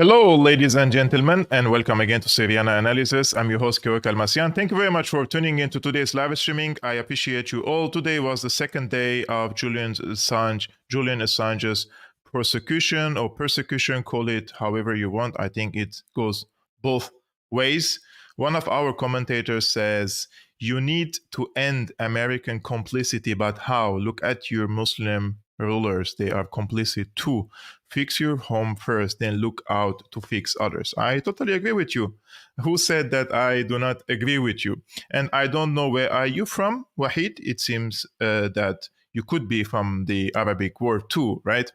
Hello, ladies and gentlemen, and welcome again to Syriana Analysis. I'm your host, Kevork Almassian. Thank you very much for tuning into today's live streaming. I appreciate you all. Today was the second day of Julian Assange's prosecution or persecution, call it however you want. I think it goes both ways. One of our commentators says, you need to end American complicity, but how? Look at your Muslim rulers. They are complicit too. Fix your home first, then look out to fix others. I totally agree with you. Who said that I do not agree with you? And I don't know, where are you from, Wahid? It seems that you could be from the Arabic world too, right?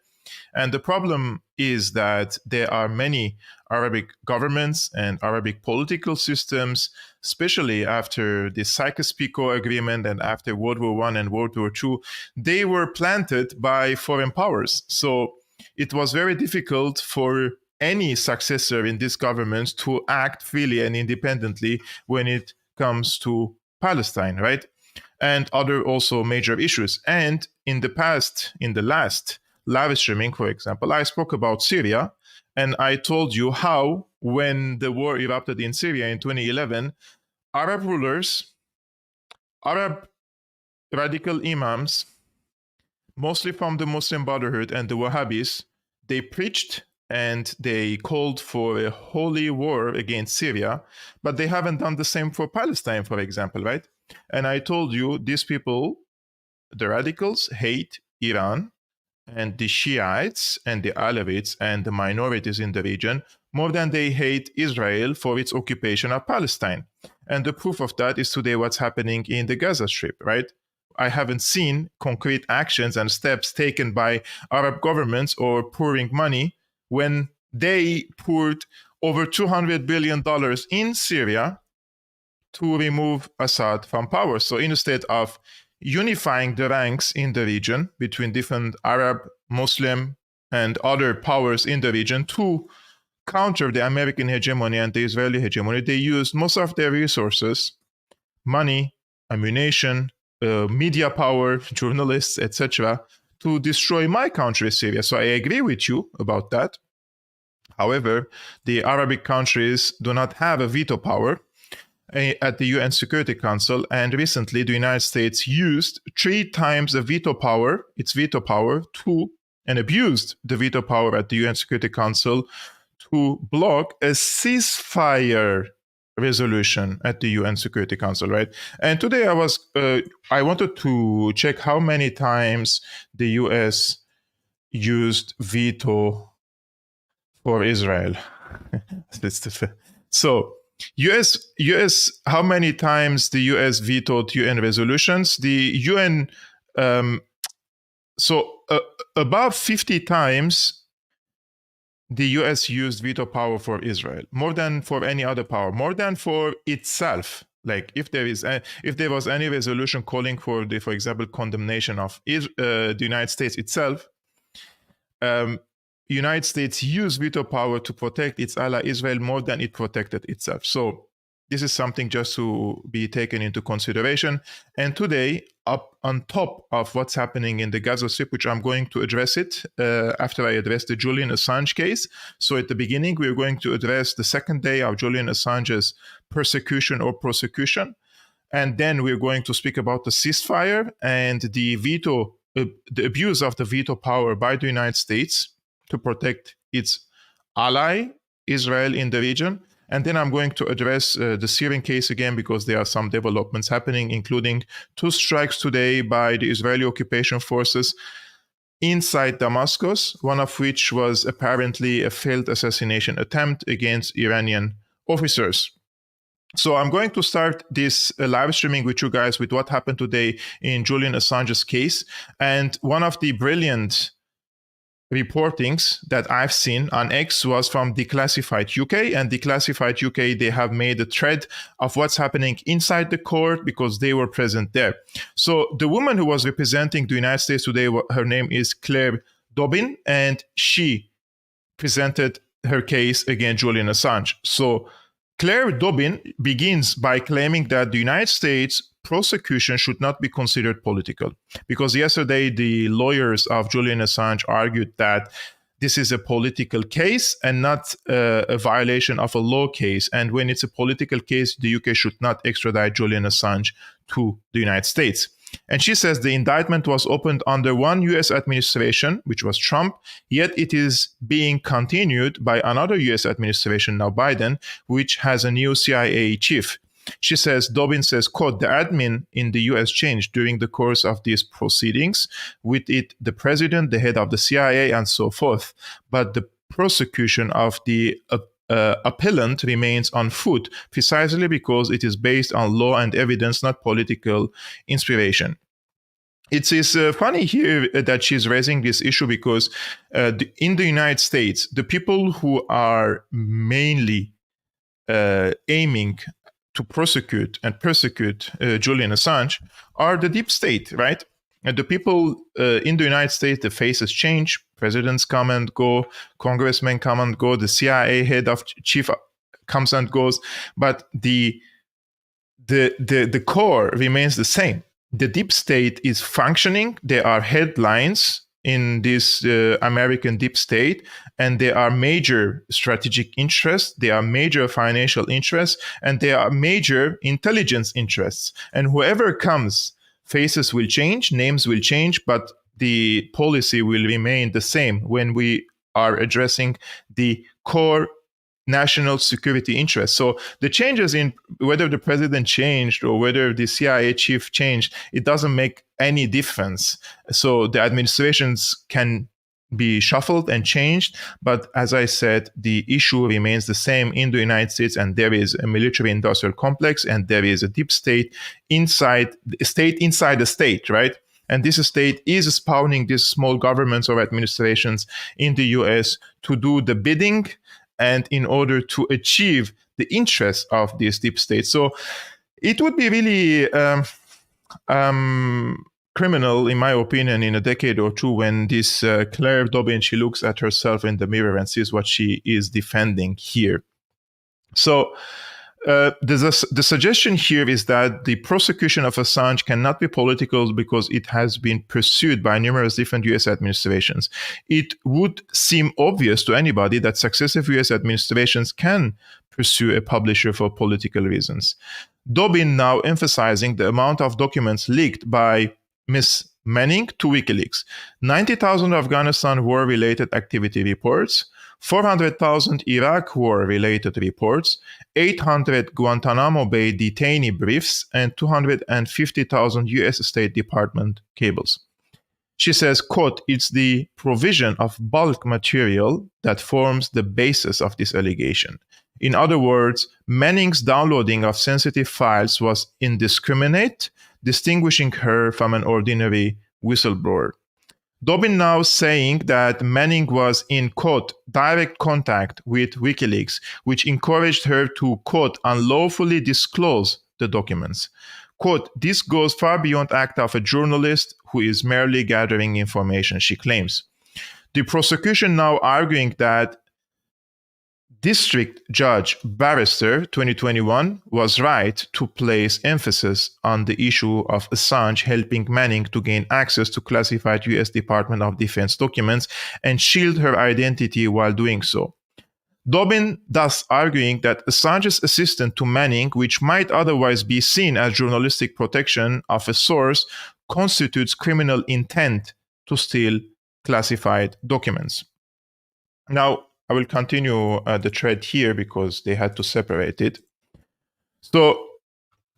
And the problem is that there are many Arabic governments and Arabic political systems, especially after the Sykes-Picot Agreement and after World War I and World War II, they were planted by foreign powers. So it was very difficult for any successor in this government to act freely and independently when it comes to Palestine, right? And other also major issues. And in the last live streaming, for example, I spoke about Syria, and I told you how, when the war erupted in Syria in 2011, Arab rulers, Arab radical imams, mostly from the Muslim Brotherhood and the Wahhabis, they preached and they called for a holy war against Syria, but they haven't done the same for Palestine, for example, right? And I told you, these people, the radicals, hate Iran and the Shiites and the Alawites and the minorities in the region more than they hate Israel for its occupation of Palestine. And the proof of that is today what's happening in the Gaza Strip, right? I haven't seen concrete actions and steps taken by Arab governments or pouring money when they poured over $200 billion in Syria to remove Assad from power. So instead of unifying the ranks in the region between different Arab, Muslim, and other powers in the region to counter the American hegemony and the Israeli hegemony, they used most of their resources, money, ammunition, media power, journalists, etc., to destroy my country, Syria. So I agree with you about that. However, the Arabic countries do not have a veto power at the UN Security Council, and recently the United States used 3 times its veto power and abused the veto power at the UN Security Council to block a ceasefire resolution at the UN Security Council, right? And today I wanted to check how many times the US used veto for Israel. So US, how many times the US vetoed UN resolutions? The UN, above 50 times the US used veto power for Israel, more than for any other power, more than for itself. Like if there was any resolution calling for for example, condemnation of the United States itself, United States used veto power to protect its ally Israel more than it protected itself. So this is something just to be taken into consideration. And today, up on top of what's happening in the Gaza Strip, which I'm going to address it after I address the Julian Assange case. So at the beginning, we're going to address the second day of Julian Assange's persecution or prosecution. And then we're going to speak about the ceasefire and the veto, the abuse of the veto power by the United States to protect its ally, Israel, in the region. And then I'm going to address the Syrian case again, because there are some developments happening, including 2 strikes today by the Israeli occupation forces inside Damascus, one of which was apparently a failed assassination attempt against Iranian officers. So I'm going to start this live streaming with you guys with what happened today in Julian Assange's case. And one of the brilliant reportings that I've seen on X was from Declassified UK, and Declassified UK, they have made a thread of what's happening inside the court because they were present there. So the woman who was representing the United States today, her name is Claire Dobbin, and she presented her case against Julian Assange. So Claire Dobbin begins by claiming that the United States prosecution should not be considered political, because yesterday the lawyers of Julian Assange argued that this is a political case and not a violation of a law case. And when it's a political case, the UK should not extradite Julian Assange to the United States. And she says the indictment was opened under one US administration, which was Trump, yet it is being continued by another US administration, now Biden, which has a new CIA chief. She says, Dobbin says, quote, the admin in the US changed during the course of these proceedings, with it the president, the head of the CIA, and so forth. But the prosecution of the appellant remains on foot, precisely because it is based on law and evidence, not political inspiration. It is funny here that she's raising this issue because in the United States, the people who are mainly aiming to prosecute and persecute Julian Assange are the deep state, right? And the people in the United States, the faces change. Presidents come and go, congressmen come and go, the CIA head of chief comes and goes, but the core remains the same. The deep state is functioning. There are headlines in this American deep state, and there are major strategic interests, there are major financial interests, and there are major intelligence interests. And whoever comes, faces will change, names will change, but the policy will remain the same when we are addressing the core national security interests. So the changes in whether the president changed or whether the CIA chief changed, it doesn't make any difference. So the administrations can be shuffled and changed, but as I said, the issue remains the same in the United States, and there is a military-industrial complex, and there is a deep state inside the state, right? And this state is spawning these small governments or administrations in the US to do the bidding and in order to achieve the interests of this deep state. So it would be really criminal, in my opinion, in a decade or two when this Claire Dobbin, she looks at herself in the mirror and sees what she is defending here. So the suggestion here is that the prosecution of Assange cannot be political because it has been pursued by numerous different US administrations. It would seem obvious to anybody that successive US administrations can pursue a publisher for political reasons. Dobbin now emphasizing the amount of documents leaked by Ms. Manning to WikiLeaks. 90,000 Afghanistan war-related activity reports, 400,000 Iraq war-related reports, 800 Guantanamo Bay detainee briefs, and 250,000 US State Department cables. She says, quote, it's the provision of bulk material that forms the basis of this allegation. In other words, Manning's downloading of sensitive files was indiscriminate, distinguishing her from an ordinary whistleblower. Dobbin now saying that Manning was in, quote, direct contact with WikiLeaks, which encouraged her to, quote, unlawfully disclose the documents. Quote, this goes far beyond act of a journalist who is merely gathering information, she claims. The prosecution now arguing that District Judge Barrister 2021 was right to place emphasis on the issue of Assange helping Manning to gain access to classified US Department of Defense documents and shield her identity while doing so. Dobbin thus arguing that Assange's assistance to Manning, which might otherwise be seen as journalistic protection of a source, constitutes criminal intent to steal classified documents. Now, I will continue the thread here because they had to separate it. So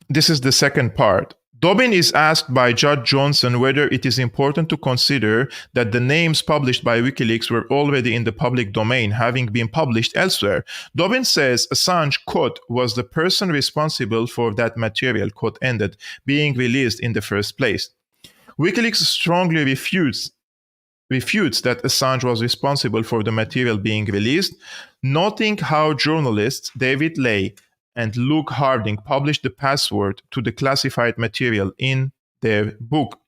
this is the second part. Dobbin is asked by Judge Johnson whether it is important to consider that the names published by WikiLeaks were already in the public domain, having been published elsewhere. Dobbin says Assange, quote, was the person responsible for that material, quote, ended, being released in the first place. WikiLeaks strongly refutes that Assange was responsible for the material being released, noting how journalists David Ley and Luke Harding published the password to the classified material in their book.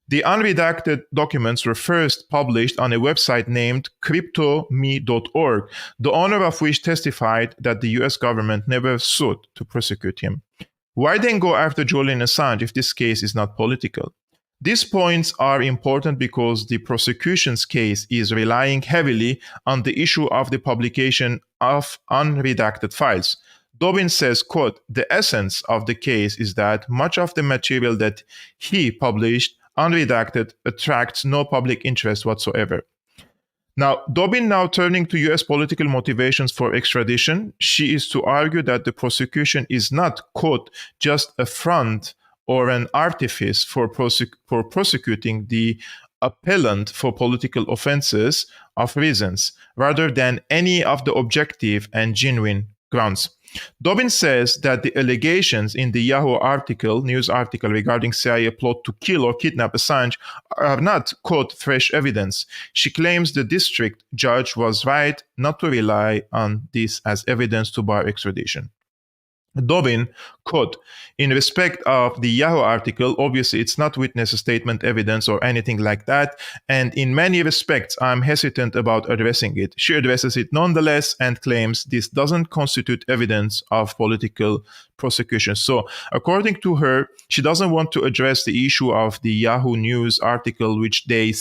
The unredacted documents were first published on a website named cryptome.org, the owner of which testified that the US government never sought to prosecute him. Why then go after Julian Assange if this case is not political? These points are important because the prosecution's case is relying heavily on the issue of the publication of unredacted files. Dobbin says, quote, "The essence of the case is that much of the material that he published unredacted attracts no public interest whatsoever." Now, Dobbin now turning to US political motivations for extradition, she is to argue that the prosecution is not, quote, "just a front or an artifice for prosecuting the appellant for political offenses of reasons, rather than any of the objective and genuine grounds. Dobbin says that the allegations in the Yahoo news article regarding CIA plot to kill or kidnap Assange are not, quote, "fresh evidence." She claims the district judge was right not to rely on this as evidence to bar extradition. Dobbin, quote, "In respect of the Yahoo article, obviously it's not witness statement evidence or anything like that, and in many respects I'm hesitant about addressing it." She addresses it nonetheless and claims this doesn't constitute evidence of political prosecution. So, according to her, she doesn't want to address the issue of the Yahoo News article, which they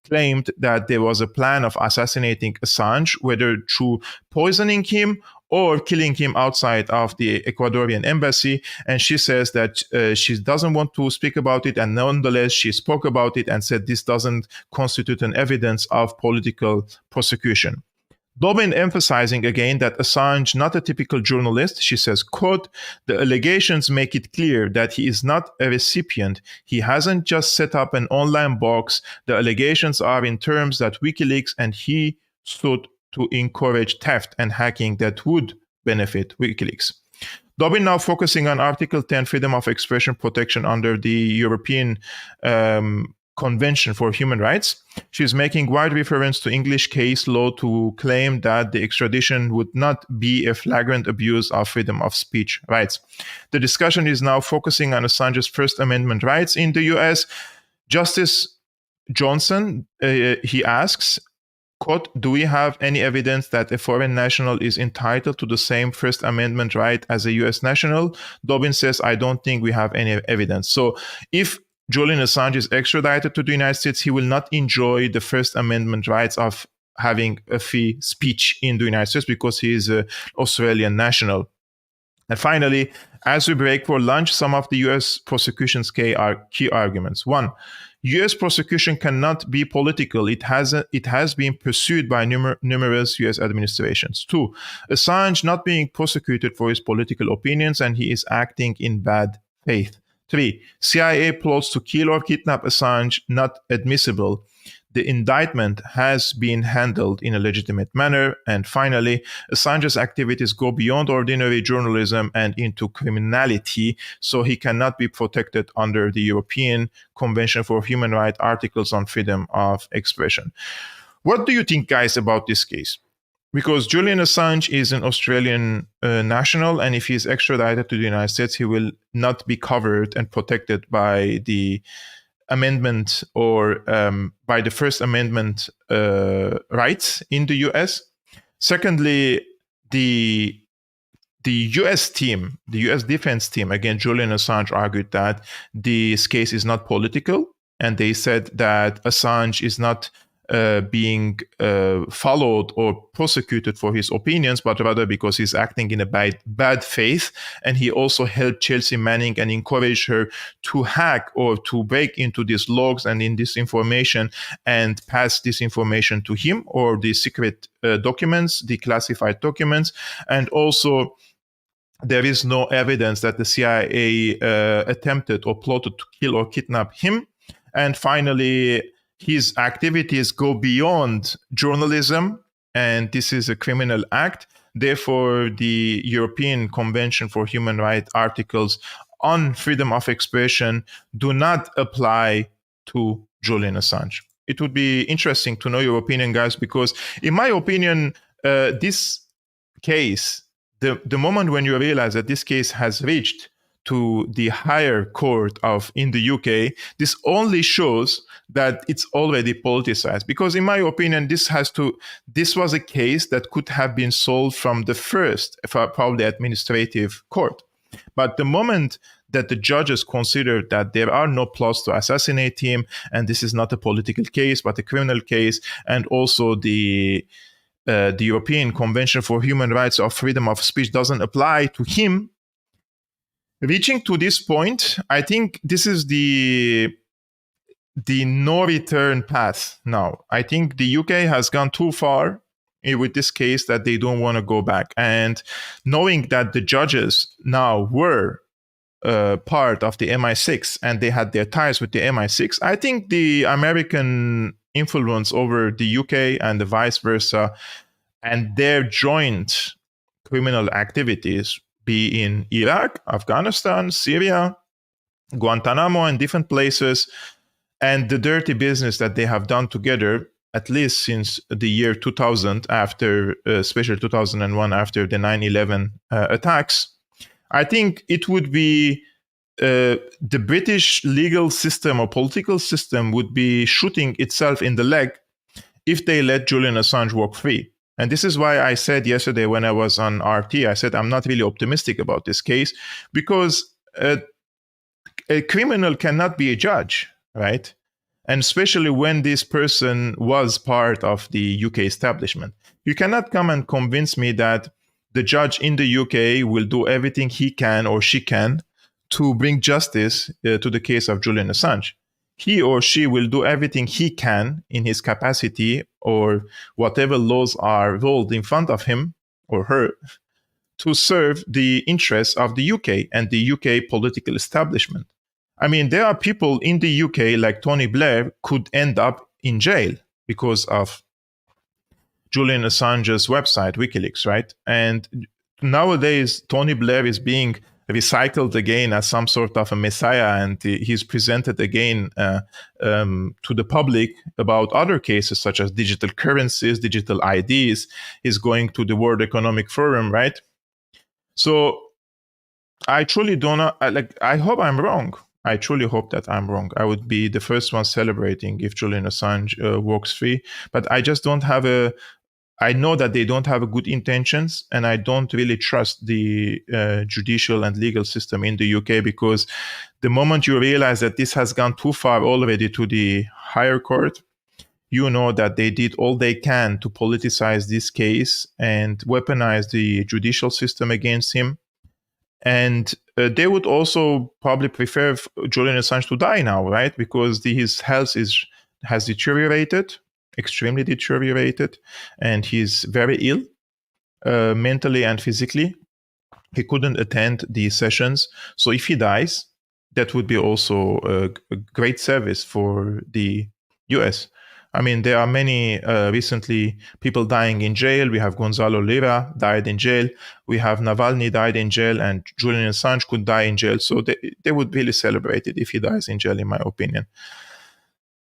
claimed that there was a plan of assassinating Assange, whether through poisoning him or killing him outside of the Ecuadorian embassy. And she says that she doesn't want to speak about it, and nonetheless she spoke about it and said this doesn't constitute an evidence of political prosecution. Dobbin emphasizing again that Assange not a typical journalist. She says, quote, "The allegations make it clear that he is not a recipient. He hasn't just set up an online box. The allegations are in terms that WikiLeaks and he stood to encourage theft and hacking that would benefit WikiLeaks." Dobbin now focusing on Article 10, freedom of expression protection under the European Convention for Human Rights. She's making wide reference to English case law to claim that the extradition would not be a flagrant abuse of freedom of speech rights. The discussion is now focusing on Assange's First Amendment rights in the US. Justice Johnson, he asks, quote, "Do we have any evidence that a foreign national is entitled to the same First Amendment right as a US national?" Dobbin says, "I don't think we have any evidence." So if Julian Assange is extradited to the United States, he will not enjoy the First Amendment rights of having a free speech in the United States because he is an Australian national. And finally, as we break for lunch, some of the US prosecution's key arguments. One, US prosecution cannot be political. It has been pursued by numerous US administrations. Two, Assange not being prosecuted for his political opinions and he is acting in bad faith. Three, CIA plots to kill or kidnap Assange not admissible. The indictment has been handled in a legitimate manner. And finally, Assange's activities go beyond ordinary journalism and into criminality, so he cannot be protected under the European Convention for Human Rights articles on freedom of expression. What do you think, guys, about this case? Because Julian Assange is an Australian national, and if he is extradited to the United States, he will not be covered and protected by the amendment or by the First Amendment rights in the US. Secondly, the US team, the US defense team, again, Julian Assange argued that this case is not political, and they said that Assange is not being followed or prosecuted for his opinions, but rather because he's acting in a bad faith. And he also helped Chelsea Manning and encouraged her to hack or to break into these logs and in this information and pass this information to him, or the secret documents, the classified documents. And also, there is no evidence that the CIA attempted or plotted to kill or kidnap him. And finally, his activities go beyond journalism, and this is a criminal act. Therefore, the European Convention for Human Rights articles on freedom of expression do not apply to Julian Assange. It would be interesting to know your opinion, guys, because in my opinion, this case, the moment when you realize that this case has reached to the higher court in the UK, this only shows that it's already politicized. Because in my opinion, this was a case that could have been solved from the first, probably administrative court. But the moment that the judges considered that there are no plots to assassinate him, and this is not a political case but a criminal case, and also the European Convention for Human Rights of Freedom of Speech doesn't apply to him. Reaching to this point, I think this is the no return path now. I think the UK has gone too far with this case that they don't want to go back. And knowing that the judges now were part of the MI6 and they had their ties with the MI6, I think the American influence over the UK and the vice versa and their joint criminal activities, be in Iraq, Afghanistan, Syria, Guantanamo, and different places, and the dirty business that they have done together, at least since the year 2000, after, especially 2001, after the 9/11 attacks, I think it would be the British legal system or political system would be shooting itself in the leg if they let Julian Assange walk free. And this is why I said yesterday when I was on RT, I said I'm not really optimistic about this case, because a criminal cannot be a judge, right? And especially when this person was part of the UK establishment. You cannot come and convince me that the judge in the UK will do everything he can or she can to bring justice to the case of Julian Assange. He or she will do everything he can in his capacity or whatever laws are rolled in front of him or her to serve the interests of the UK and the UK political establishment. I mean, there are people in the UK like Tony Blair could end up in jail because of Julian Assange's website, WikiLeaks, right? And nowadays, Tony Blair is being recycled again as some sort of a messiah, and he's presented again to the public about other cases such as digital currencies, digital IDs. He's going to the World Economic Forum, right? So I truly don't know. I hope I'm wrong. I truly hope that I'm wrong. I would be the first one celebrating if Julian Assange walks free, but I just don't have I know that they don't have good intentions, and I don't really trust the judicial and legal system in the UK, because the moment you realize that this has gone too far already to the higher court, you know that they did all they can to politicize this case and weaponize the judicial system against him. And they would also probably prefer Julian Assange to die now, right? Because his health has deteriorated, extremely deteriorated, and he's very ill, mentally and physically. He couldn't attend the sessions. So if he dies, that would be also a great service for the US. I mean, there are many recently people dying in jail. We have Gonzalo Lira died in jail. We have Navalny died in jail, and Julian Assange could die in jail. So they would really celebrate it if he dies in jail, in my opinion.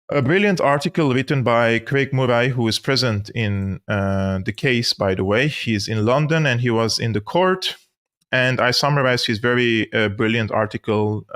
A brilliant article written by Craig Murray, who is present in the case, by the way. He's in London and he was in the court. And I summarized his very brilliant article.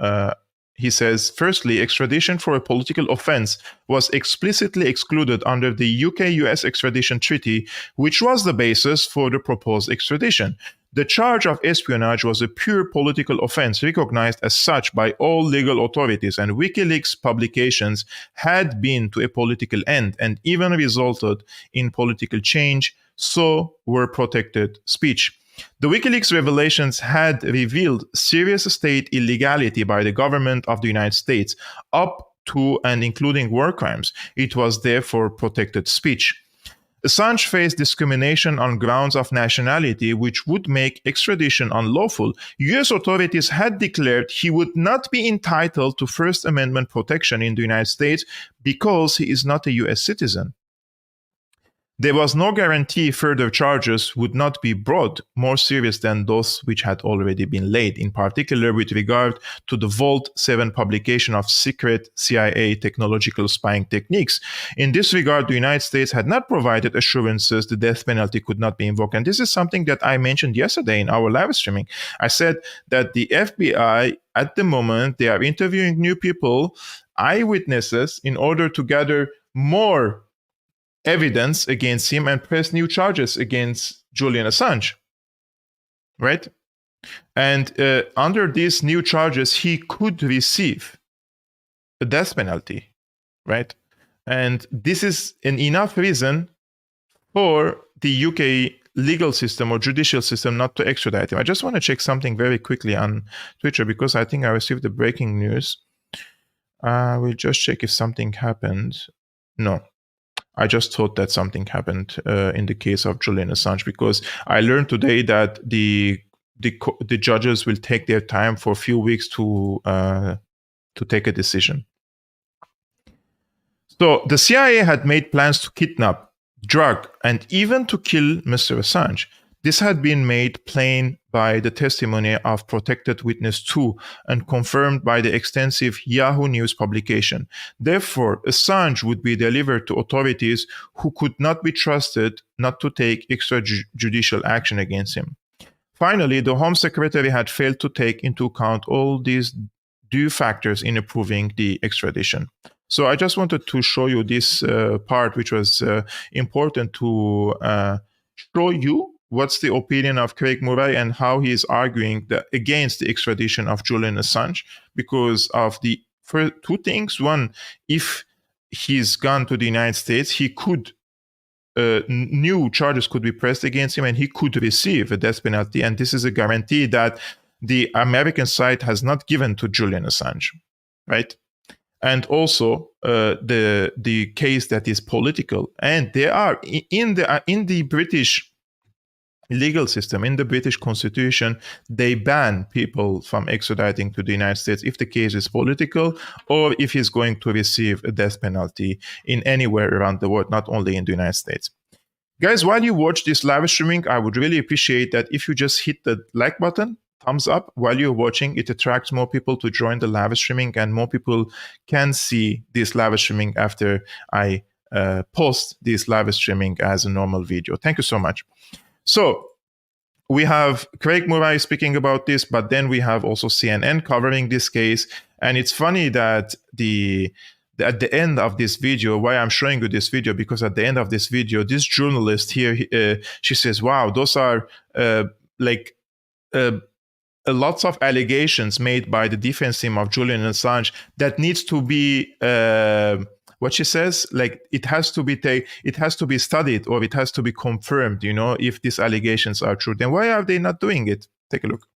He says, firstly, extradition for a political offense was explicitly excluded under the UK-US extradition treaty, which was the basis for the proposed extradition. The charge of espionage was a pure political offense recognized as such by all legal authorities, and WikiLeaks publications had been to a political end and even resulted in political change, so were protected speech. The WikiLeaks revelations had revealed serious state illegality by the government of the United States, up to and including war crimes. It was therefore protected speech. Assange faced discrimination on grounds of nationality, which would make extradition unlawful. US authorities had declared he would not be entitled to First Amendment protection in the United States because he is not a US citizen. There was no guarantee further charges would not be brought more serious than those which had already been laid, in particular with regard to the Vault 7 publication of secret CIA technological spying techniques. In this regard, the United States had not provided assurances the death penalty could not be invoked. And this is something that I mentioned yesterday in our live streaming. I said that the FBI, at the moment, they are interviewing new people, eyewitnesses, in order to gather more evidence against him and press new charges against Julian Assange, right? And under these new charges, he could receive a death penalty, right? And this is an enough reason for the UK legal system or judicial system not to extradite him. I just want to check something very quickly on Twitter because I think I received the breaking news. I will just check if something happened. No, I just thought that something happened in the case of Julian Assange because I learned today that the judges will take their time for a few weeks to take a decision. So the CIA had made plans to kidnap, drug, and even to kill Mr. Assange. This had been made plain by the testimony of protected witness 2 and confirmed by the extensive Yahoo News publication. Therefore, Assange would be delivered to authorities who could not be trusted not to take extrajudicial action against him. Finally, the Home Secretary had failed to take into account all these due factors in approving the extradition. So I just wanted to show you this part, which was important to show you what's the opinion of Craig Murray and how he is arguing against the extradition of Julian Assange because of the two things. One, if he's gone to the United States, he could new charges could be pressed against him and he could receive a death penalty. And this is a guarantee that the American side has not given to Julian Assange, right? And also the case that is political, and they are in the British legal system, in the British Constitution, they ban people from extraditing to the United States if the case is political or if he's going to receive a death penalty in anywhere around the world, not only in the United States. Guys, while you watch this live streaming, I would really appreciate that if you just hit the like button, thumbs up while you're watching. It attracts more people to join the live streaming and more people can see this live streaming after I post this live streaming as a normal video. Thank you so much. So we have Craig Murray speaking about this, but then we have also CNN covering this case. And it's funny that at the end of this video, why I'm showing you this video, because at the end of this video, this journalist here, she says, wow, those are lots of allegations made by the defense team of Julian Assange that needs to be what she says, like it has to be studied or it has to be confirmed, if these allegations are true. Then why are they not doing it? Take a look.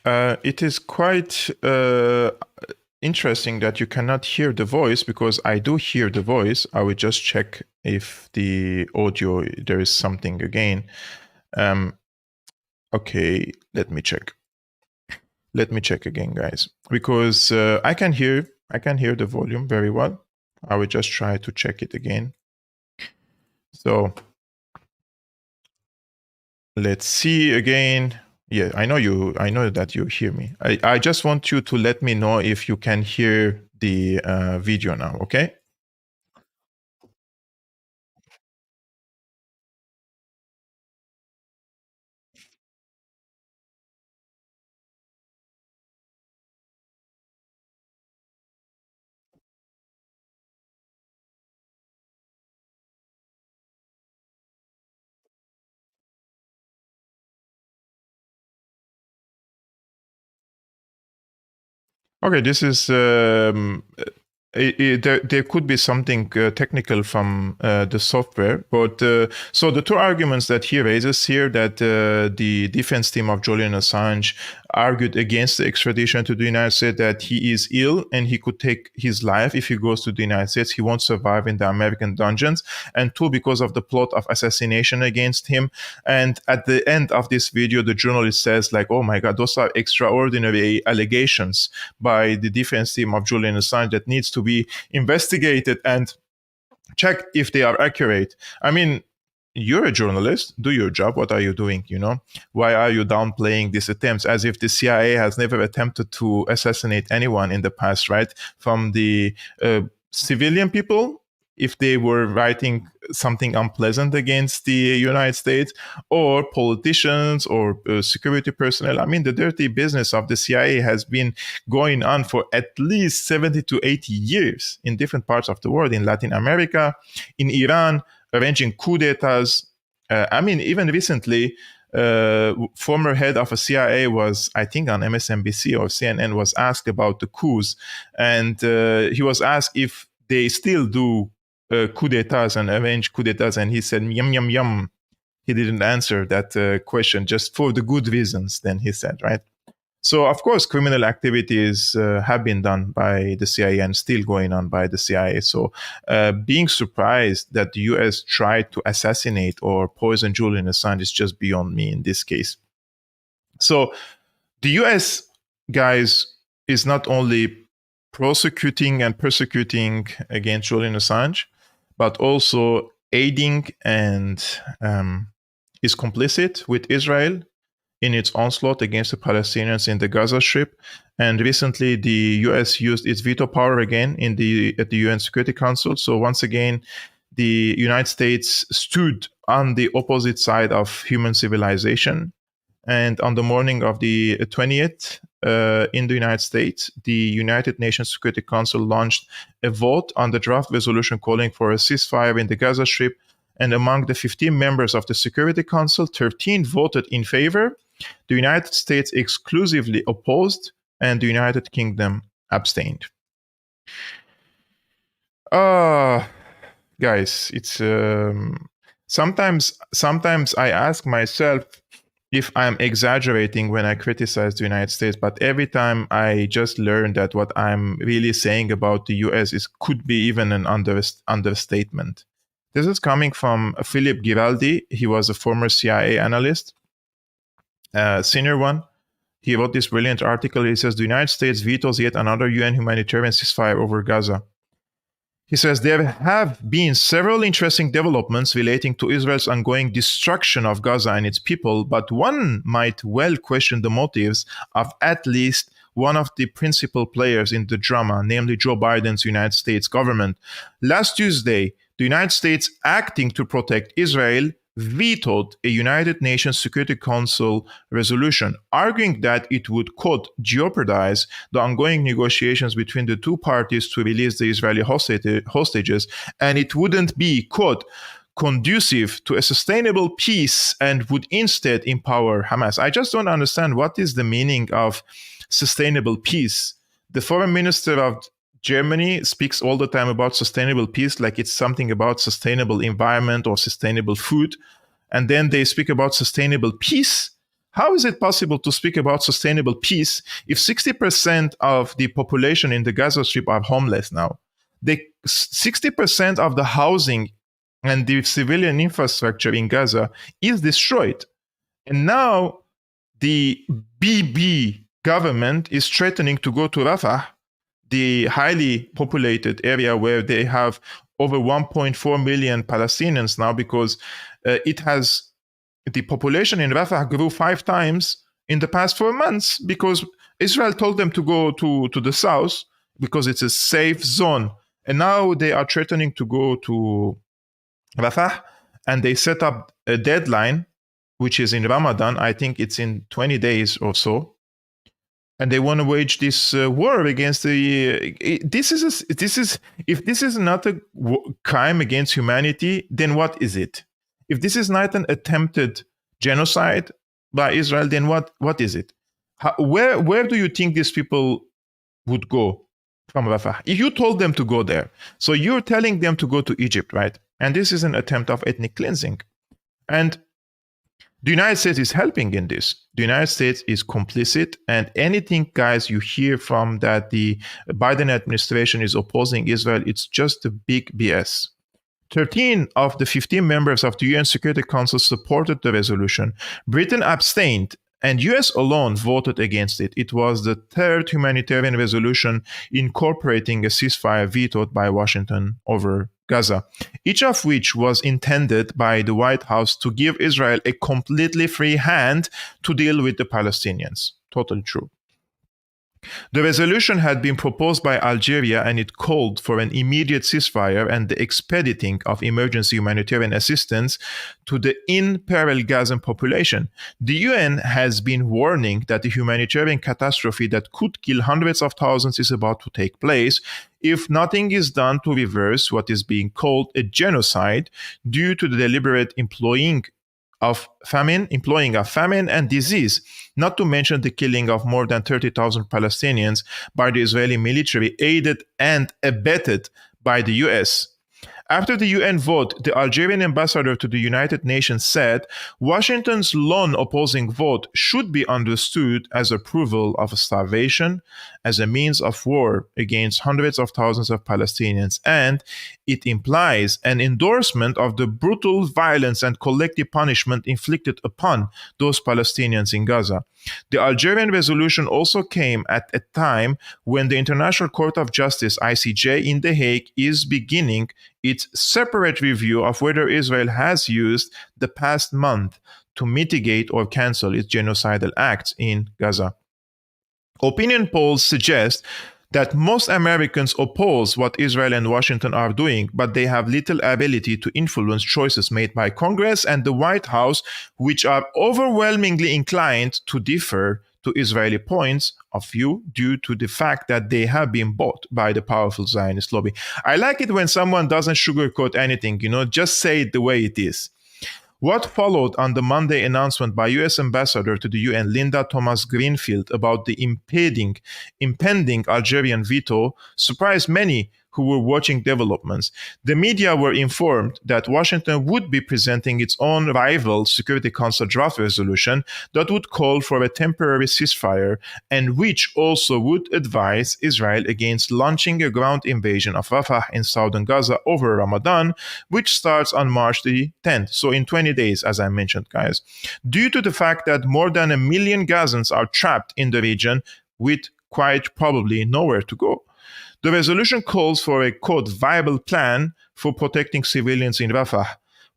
It is quite interesting that you cannot hear the voice, because I do hear the voice. I will just check if the audio, there is something again. Okay, let me check. Let me check again, guys, because I can hear the volume very well. I will just try to check it again. So let's see again. Yeah, I know that you hear me. I just want you to let me know if you can hear the video now, okay? Okay, this is There could be something technical from the software, but so the two arguments that he raises here, that the defense team of Julian Assange argued against the extradition to the United States, that he is ill and he could take his life if he goes to the United States. He won't survive in the American dungeons. And two, because of the plot of assassination against him. And at the end of this video, the journalist says, like, oh my God, those are extraordinary allegations by the defense team of Julian Assange that needs to be investigated and checked if they are accurate. I mean, you're a journalist, do your job. What are you doing? Why are you downplaying these attempts as if the CIA has never attempted to assassinate anyone in the past, right? From the civilian people, if they were writing something unpleasant against the United States, or politicians or security personnel. I mean, the dirty business of the CIA has been going on for at least 70 to 80 years in different parts of the world, in Latin America, in Iran, arranging coup d'etats. I mean, even recently, former head of a CIA was, I think, on MSNBC or CNN, was asked about the coups, and he was asked if they still do coup d'etats and arrange coup d'etats, and he said, yum, yum, yum. He didn't answer that question, just for the good reasons, then he said, right? So, of course, criminal activities have been done by the CIA and still going on by the CIA. So, being surprised that the US tried to assassinate or poison Julian Assange is just beyond me in this case. So, the US, guys, is not only prosecuting and persecuting against Julian Assange, but also aiding and is complicit with Israel in its onslaught against the Palestinians in the Gaza Strip. And recently, the US used its veto power again at the UN Security Council. So once again, the United States stood on the opposite side of human civilization. And on the morning of the 20th, in the United States, the United Nations Security Council launched a vote on the draft resolution calling for a ceasefire in the Gaza Strip. And among the 15 members of the Security Council, 13 voted in favor. The United States exclusively opposed, and the United Kingdom abstained. Guys, it's sometimes I ask myself if I'm exaggerating when I criticize the United States, but every time I just learn that what I'm really saying about the US could be even an understatement. This is coming from Philip Giraldi. He was a former CIA analyst, senior one. He wrote this brilliant article. He says, the United States vetoes yet another UN humanitarian ceasefire over Gaza. He says, there have been several interesting developments relating to Israel's ongoing destruction of Gaza and its people, but one might well question the motives of at least one of the principal players in the drama, namely Joe Biden's United States government. Last Tuesday, the United States, acting to protect Israel, vetoed a United Nations Security Council resolution, arguing that it would, quote, jeopardize the ongoing negotiations between the two parties to release the Israeli hostages, and it wouldn't be, quote, conducive to a sustainable peace and would instead empower Hamas. I just don't understand what is the meaning of sustainable peace. The foreign minister of Germany speaks all the time about sustainable peace, like it's something about sustainable environment or sustainable food. And then they speak about sustainable peace. How is it possible to speak about sustainable peace if 60% of the population in the Gaza Strip are homeless now? 60% of the housing and the civilian infrastructure in Gaza is destroyed. And now the BB government is threatening to go to Rafah, the highly populated area where they have over 1.4 million Palestinians now, because the population in Rafah grew 5 times in the past 4 months because Israel told them to go to the south because it's a safe zone. And now they are threatening to go to Rafah, and they set up a deadline, which is in Ramadan. I think it's in 20 days or so. And they want to wage this war against the. If this is not a crime against humanity, then what is it? If this is not an attempted genocide by Israel, then what is it? Where do you think these people would go? from Rafah. You told them to go there. So you're telling them to go to Egypt, right? And this is an attempt of ethnic cleansing. And the United States is helping in this. The United States is complicit, and anything, guys, you hear from that the Biden administration is opposing Israel, it's just a big BS. 13 of the 15 members of the UN Security Council supported the resolution. Britain abstained, and US alone voted against it. It was the third humanitarian resolution incorporating a ceasefire vetoed by Washington over Gaza, each of which was intended by the White House to give Israel a completely free hand to deal with the Palestinians. Totally true. The resolution had been proposed by Algeria, and it called for an immediate ceasefire and the expediting of emergency humanitarian assistance to the in-peril Gazan population. The UN has been warning that the humanitarian catastrophe that could kill hundreds of thousands is about to take place if nothing is done to reverse what is being called a genocide due to the deliberate employing of famine and disease, not to mention the killing of more than 30,000 Palestinians by the Israeli military, aided and abetted by the US. After the UN vote, the Algerian ambassador to the United Nations said Washington's lone opposing vote should be understood as approval of starvation as a means of war against hundreds of thousands of Palestinians, and it implies an endorsement of the brutal violence and collective punishment inflicted upon those Palestinians in Gaza. The Algerian resolution also came at a time when the International Court of Justice, ICJ, in The Hague is beginning its separate review of whether Israel has used the past month to mitigate or cancel its genocidal acts in Gaza. Opinion polls suggest that most Americans oppose what Israel and Washington are doing, but they have little ability to influence choices made by Congress and the White House, which are overwhelmingly inclined to differ to Israeli points of view due to the fact that they have been bought by the powerful Zionist lobby. I like it when someone doesn't sugarcoat anything, just say it the way it is. What followed on the Monday announcement by US Ambassador to the UN Linda Thomas-Greenfield about the impending Algerian veto surprised many who were watching developments. The media were informed that Washington would be presenting its own rival Security Council draft resolution that would call for a temporary ceasefire and which also would advise Israel against launching a ground invasion of Rafah in southern Gaza over Ramadan, which starts on March the 10th, so in 20 days, as I mentioned, guys. Due to the fact that more than 1 million Gazans are trapped in the region with quite probably nowhere to go. The resolution calls for a, quote, viable plan for protecting civilians in Rafah,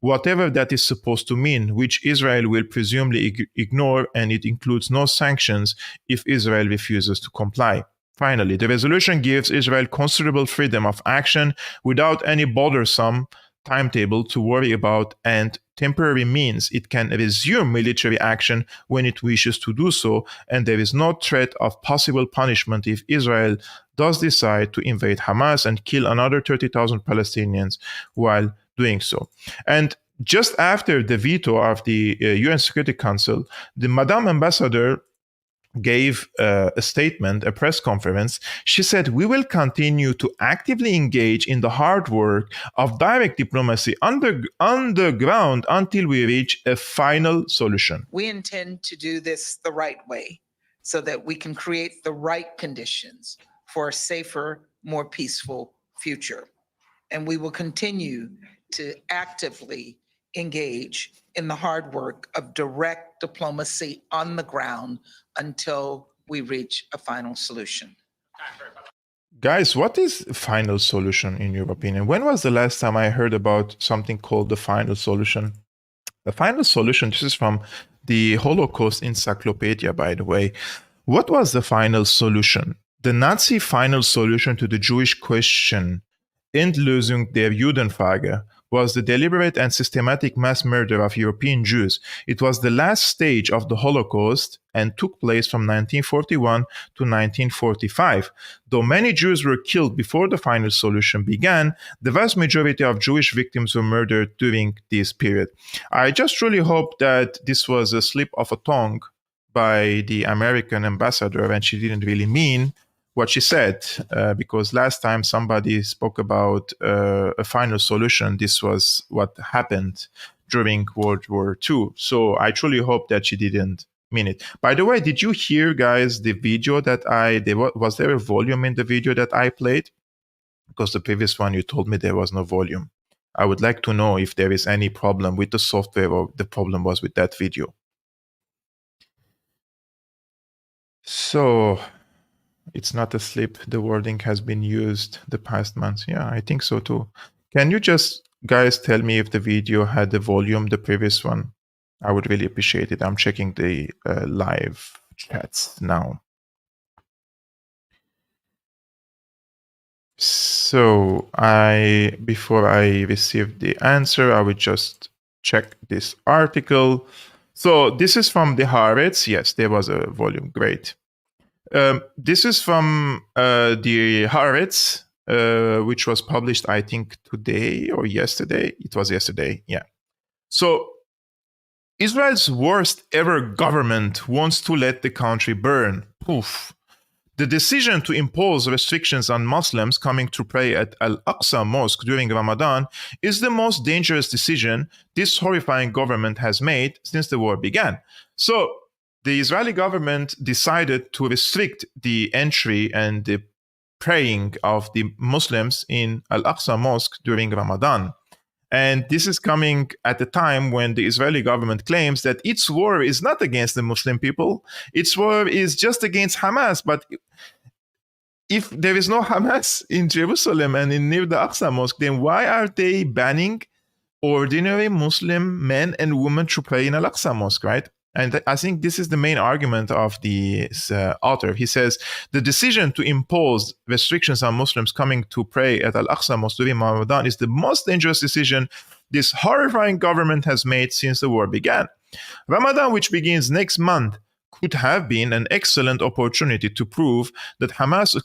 whatever that is supposed to mean, which Israel will presumably ignore, and it includes no sanctions if Israel refuses to comply. Finally, the resolution gives Israel considerable freedom of action without any bothersome timetable to worry about, and temporary means it can resume military action when it wishes to do so, and there is no threat of possible punishment if Israel does decide to invade Hamas and kill another 30,000 Palestinians while doing so. And just after the veto of the UN Security Council, the Madam Ambassador gave a statement, a press conference. She said, we will continue to actively engage in the hard work of direct diplomacy underground until we reach a final solution. We intend to do this the right way so that we can create the right conditions for a safer, more peaceful future. And we will continue to actively engage in the hard work of direct diplomacy on the ground until we reach a final solution. Guys, what is final solution in your opinion? When was the last time I heard about something called the final solution? The final solution, this is from the Holocaust Encyclopedia, by the way. What was the final solution? The Nazi final solution to the Jewish question, Endlösung der Judenfrage, was the deliberate and systematic mass murder of European Jews. It was the last stage of the Holocaust and took place from 1941 to 1945. Though many Jews were killed before the final solution began, the vast majority of Jewish victims were murdered during this period. I just really hope that this was a slip of a tongue by the American ambassador and she didn't really mean what she said, because last time somebody spoke about a final solution, this was what happened during World War II. So I truly hope that she didn't mean it. By the way, did you hear, guys, the video that was there a volume in the video that I played? Because the previous one you told me there was no volume. I would like to know if there is any problem with the software or the problem was with that video. So it's not asleep. The wording has been used the past months. Yeah, I think so too. Can you just, guys, tell me if the video had the volume, the previous one? I would really appreciate it. I'm checking the live chats now. So before I receive the answer, I would just check this article. So this is from the Haaretz. Yes, there was a volume. Great. This is from the Haaretz, which was published, I think, today or yesterday. It was yesterday. Yeah. So Israel's worst ever government wants to let the country burn. Poof. The decision to impose restrictions on Muslims coming to pray at Al-Aqsa Mosque during Ramadan is the most dangerous decision this horrifying government has made since the war began. So, the Israeli government decided to restrict the entry and the praying of the Muslims in Al-Aqsa Mosque during Ramadan. And this is coming at a time when the Israeli government claims that its war is not against the Muslim people. Its war is just against Hamas. But if there is no Hamas in Jerusalem and near the Aqsa Mosque, then why are they banning ordinary Muslim men and women to pray in Al-Aqsa Mosque, right? And I think this is the main argument of the author. He says, the decision to impose restrictions on Muslims coming to pray at Al-Aqsa Mosque during Ramadan is the most dangerous decision this horrifying government has made since the war began. Ramadan, which begins next month, could have been an excellent opportunity to prove that Hamas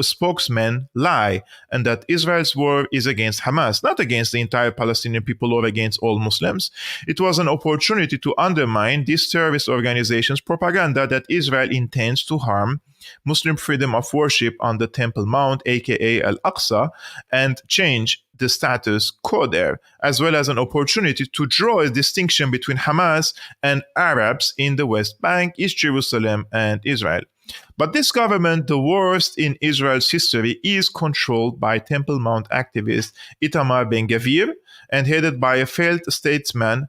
spokesmen lie and that Israel's war is against Hamas, not against the entire Palestinian people or against all Muslims. It was an opportunity to undermine this terrorist organization's propaganda that Israel intends to harm Muslim freedom of worship on the Temple Mount, aka Al-Aqsa, and change the status quo there, as well as an opportunity to draw a distinction between Hamas and Arabs in the West Bank, East Jerusalem, and Israel. But this government, the worst in Israel's history, is controlled by Temple Mount activist Itamar Ben-Gvir and headed by a failed statesman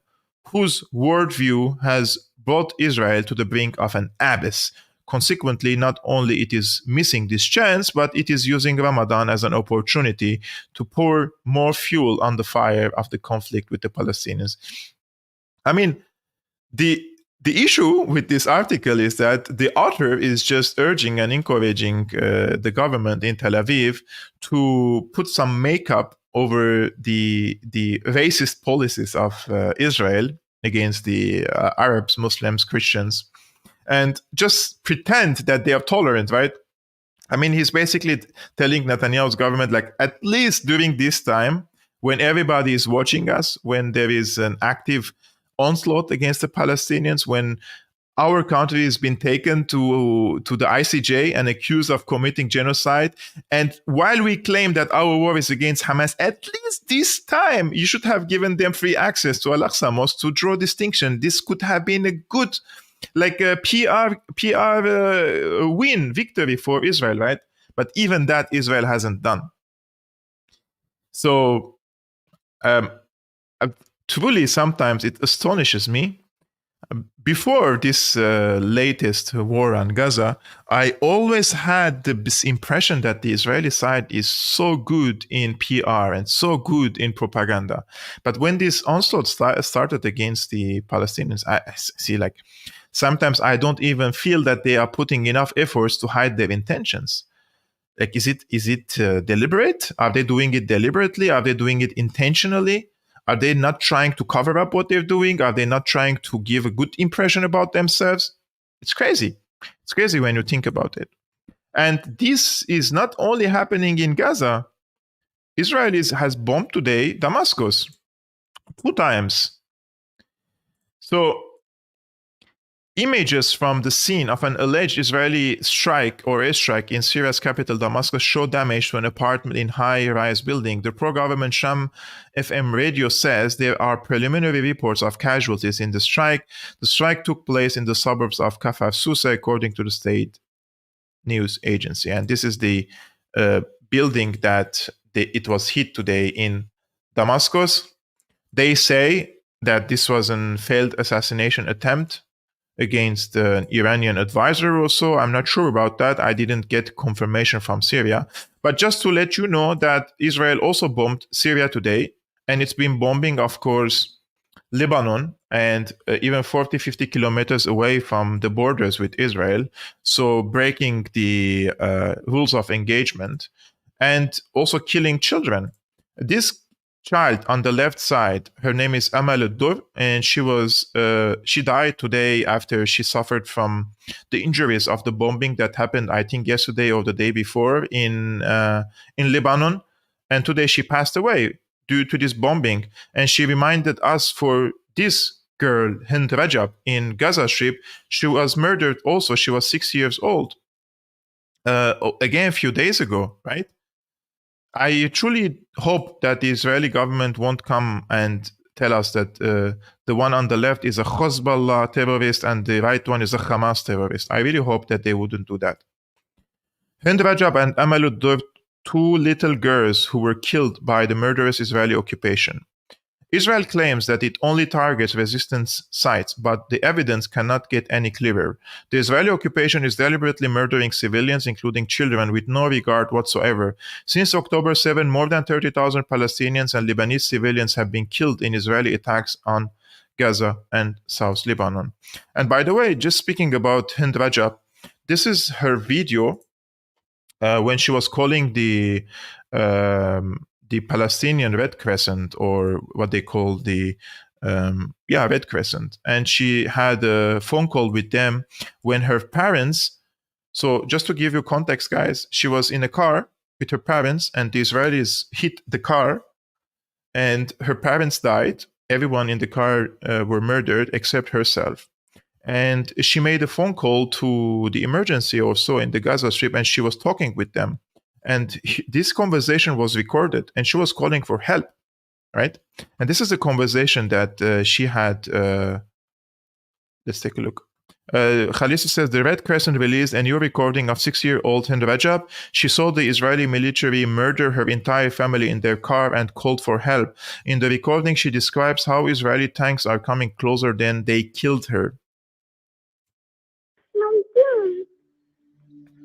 whose worldview has brought Israel to the brink of an abyss. Consequently, not only it is missing this chance, but it is using Ramadan as an opportunity to pour more fuel on the fire of the conflict with the Palestinians. I mean, the issue with this article is that the author is just urging and encouraging the government in Tel Aviv to put some makeup over the racist policies of Israel against the Arabs, Muslims, Christians, and just pretend that they are tolerant, right? I mean, he's basically telling Netanyahu's government, like, at least during this time, when everybody is watching us, when there is an active onslaught against the Palestinians, when our country has been taken to the ICJ and accused of committing genocide, and while we claim that our war is against Hamas, at least this time, you should have given them free access to Al-Aqsa Mosque to draw distinction. This could have been a good, like a PR win, victory for Israel, right? But even that Israel hasn't done. So truly, sometimes it astonishes me. Before this latest war on Gaza, I always had this impression that the Israeli side is so good in PR and so good in propaganda. But when this onslaught started against the Palestinians, I see, like, sometimes I don't even feel that they are putting enough efforts to hide their intentions. Like, is it deliberate? Are they doing it deliberately? Are they doing it intentionally? Are they not trying to cover up what they're doing? Are they not trying to give a good impression about themselves? It's crazy. It's crazy when you think about it. And this is not only happening in Gaza. Israel has bombed today Damascus 2 times. So Images from the scene of an alleged Israeli strike or airstrike in Syria's capital Damascus show damage to an apartment in high-rise building. The pro-government Sham FM radio says there are preliminary reports of casualties in the strike. The strike took place in the suburbs of Kafar Sousa, according to the state news agency. And this is the building that it was hit today in Damascus. They say that this was a failed assassination attempt against an Iranian advisor or so. I'm not sure about that. I didn't get confirmation from Syria. But just to let you know that Israel also bombed Syria today, and it's been bombing, of course, Lebanon and even 40, 50 kilometers away from the borders with Israel. So breaking the rules of engagement and also killing children. This child on the left side, her name is Amal Ad-Dur, and she died today after she suffered from the injuries of the bombing that happened, I think, yesterday or the day before in Lebanon. And today she passed away due to this bombing. And she reminded us for this girl, Hind Rajab, in Gaza Strip. She was murdered also. She was 6 years old. Again, a few days ago, right? I truly hope that the Israeli government won't come and tell us that the one on the left is a Hezbollah terrorist and the right one is a Hamas terrorist. I really hope that they wouldn't do that. Hind Rajab and Amal Ad-Dur, two little girls who were killed by the murderous Israeli occupation. Israel claims that it only targets resistance sites, but the evidence cannot get any clearer. The Israeli occupation is deliberately murdering civilians, including children, with no regard whatsoever. Since October 7, more than 30,000 Palestinians and Lebanese civilians have been killed in Israeli attacks on Gaza and South Lebanon. And by the way, just speaking about Hind Rajab, this is her video when she was calling the Palestinian Red Crescent, or what they call the Red Crescent. And she had a phone call with them when her parents, so just to give you context, guys, she was in a car with her parents and the Israelis hit the car and her parents died. Everyone in the car were murdered except herself. And she made a phone call to the emergency or so in the Gaza Strip, and she was talking with them. And this conversation was recorded, and she was calling for help, right? And this is a conversation that she had. Let's take a look. Khalisa says, the Red Crescent released a new recording of 6-year-old Hind Rajab. She saw the Israeli military murder her entire family in their car and called for help. In the recording, she describes how Israeli tanks are coming closer than they killed her.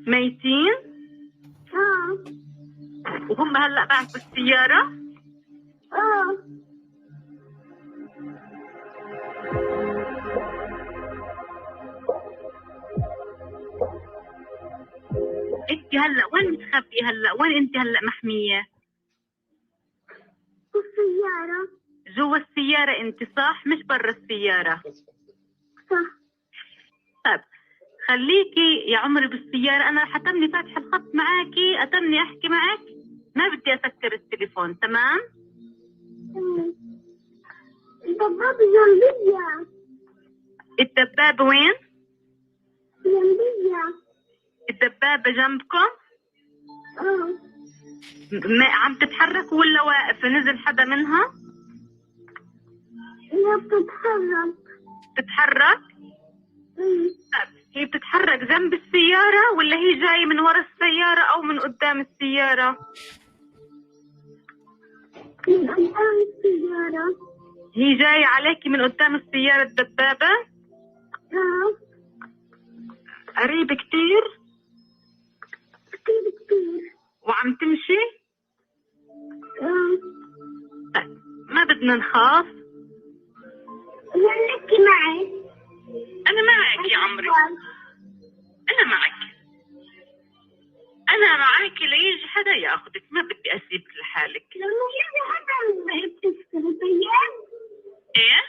ميتين؟ وهم هلا معك بالسيارة؟ انت هلا وين متخبية هلا؟ وين انت هلا محمية؟ بالسيارة. جوا السيارة انت صح؟ مش برا السيارة. صح. طيب خليكي يا عمري بالسيارة، أنا حتمني فاتحة الخط معاكي، أتمني أحكي معك، ما بدي أسكر التليفون، تمام؟ الدبابة جنبية. الدبابة وين؟ جنبية. الدبابة جنبكم؟ ما عم تتحرك ولا واقفة؟ نزل حدا منها؟ لا بتتحرك. تتحرك؟ هي بتتحرك جنب السيارة ولا هي جاية من ورا السيارة أو من قدام السيارة؟ من قدام السيارة. هي جاية عليكي من قدام السيارة الدبابة؟ قريب كتير؟ كتير. وعم تمشي؟ ما بدنا نخاف. خليكي معي. أنا معك يا عمري. أنا معك. أنا معك ليجي حدا ياخدك، ما بدي أسيبك لحالك. لما يجي حدا بتفكري طيب؟ إيه؟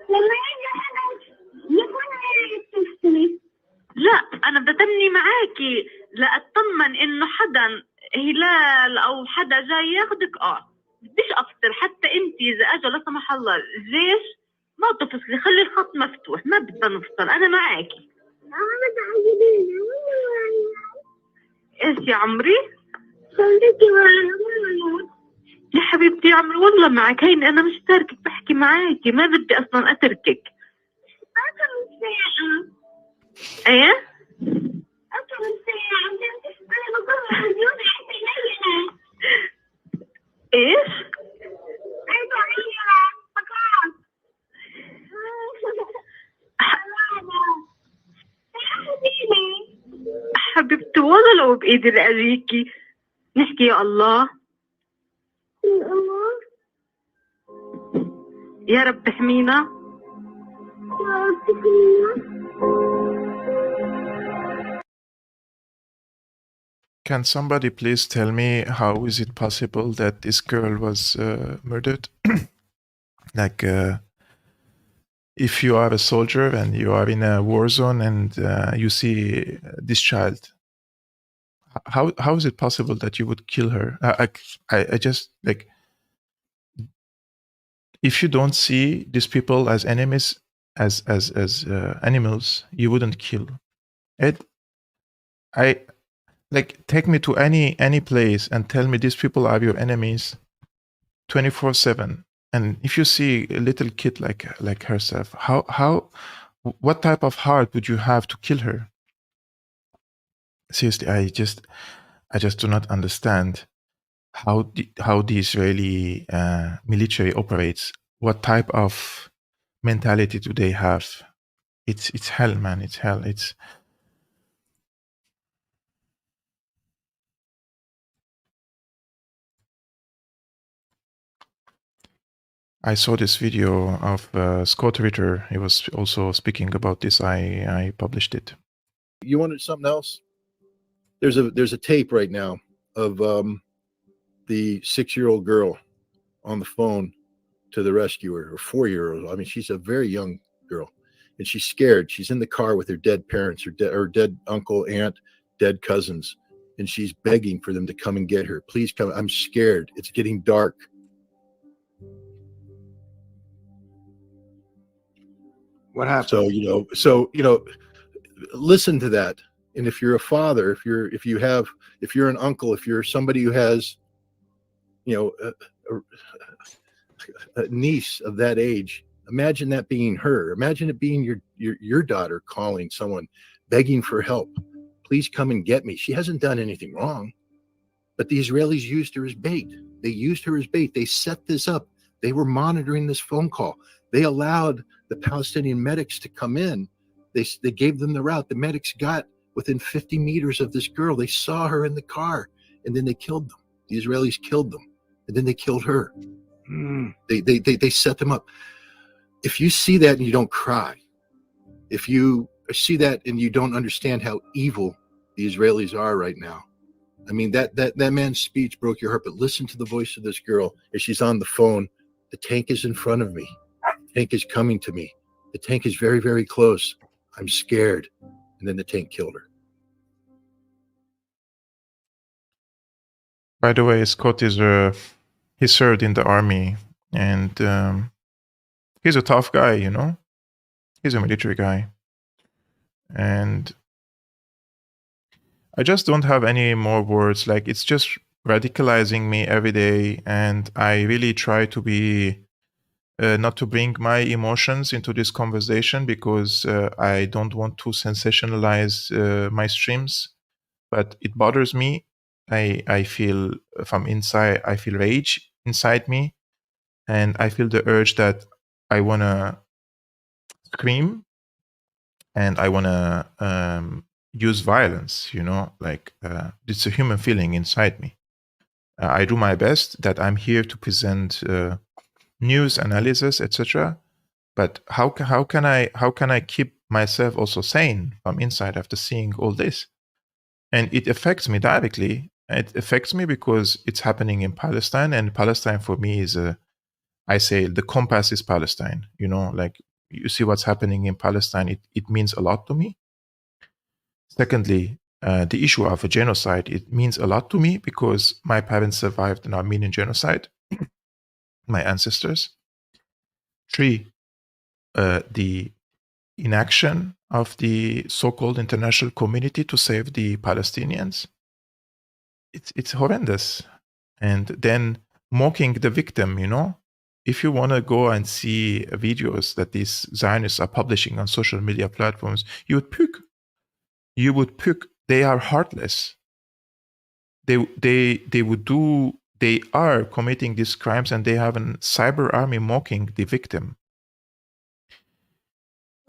لما يجي حدا يكون بتفكري. لا أنا بدي أتمني معاكي لأطمن إنه حدا هلال أو حدا جاي ياخدك. بديش أفطر حتى أنت إذا أجا لا سمح الله الجيش ما تفصلي، خلي الخط مفتوح، ما بدنا نفصل، أنا معاكي. ماما تعجبيني. إيش يا عمري؟ خليكي معايا. يا حبيبتي يا عمري والله معك، هيني أنا مش تاركك، بحكي معاكي، ما بدي أصلا أتركك. أكم ساعة. إيه؟ أكم ساعة. أنا بكون محزونة حتى ليلة. إيش؟ أنا ليلة. بخاف. حبيبي. حبيبتي والله لو بإيدي لأجيكي نحكي يا الله. الله. يا رب احمينا. يا رب تكرمنا. Can somebody please tell me how is it possible that this girl was murdered? Like, if you are a soldier and you are in a war zone and you see this child, how is it possible that you would kill her? I just like, if you don't see these people as enemies, as animals, you wouldn't kill. Like, take me to any place and tell me these people are your enemies 24/7. And if you see a little kid like herself, what type of heart would you have to kill her? Seriously, I just do not understand how the Israeli military operates. What type of mentality do they have? It's hell, man. It's hell. I saw this video of Scott Ritter. He was also speaking about this. I published it. You wanted something else? There's a tape right now of the 6-year-old girl on the phone to the rescuer, or 4-year-old. I mean, she's a very young girl, and she's scared. She's in the car with her dead parents, her dead uncle, aunt, dead cousins, and she's begging for them to come and get her. Please come. I'm scared. It's getting dark. What happened? So listen to that. And if you're a father, if you're an uncle, if you're somebody who has, a niece of that age, imagine that being her. Imagine it being your daughter calling someone, begging for help. Please come and get me. She hasn't done anything wrong, but the Israelis used her as bait. They used her as bait. They set this up. They were monitoring this phone call. They allowed the Palestinian medics to come in. They gave them the route. The medics got within 50 meters of this girl. They saw her in the car, and then they killed them. The Israelis killed them, and then they killed her. They set them up. If you see that and you don't cry, if you see that and you don't understand how evil the Israelis are right now, I mean, that man's speech broke your heart. But listen to the voice of this girl as she's on the phone. The tank is in front of me. The tank is coming to me. The tank is very, very close. I'm scared. And then the tank killed her. By the way, Scott is he served in the army, and he's a tough guy, He's a military guy. And I just don't have any more words. Like, it's just radicalizing me every day, and I really try to be not to bring my emotions into this conversation, because I don't want to sensationalize my streams, but it bothers me. I feel from inside, I feel rage inside me, and I feel the urge that I want to scream, and I want to use violence, it's a human feeling inside me. I do my best that I'm here to present news, analysis, etc. But how can I keep myself also sane from inside after seeing all this? And it affects me directly. It affects me because it's happening in Palestine, and Palestine for me is I say the compass is Palestine. Like, you see what's happening in Palestine, it means a lot to me. Secondly, the issue of a genocide, it means a lot to me because my parents survived an Armenian genocide, my ancestors. 3, the inaction of the so-called international community to save the Palestinians. It's horrendous. And then mocking the victim, if you want to go and see videos that these Zionists are publishing on social media platforms, you would puke. They are heartless. They are committing these crimes, and they have a cyber army mocking the victim.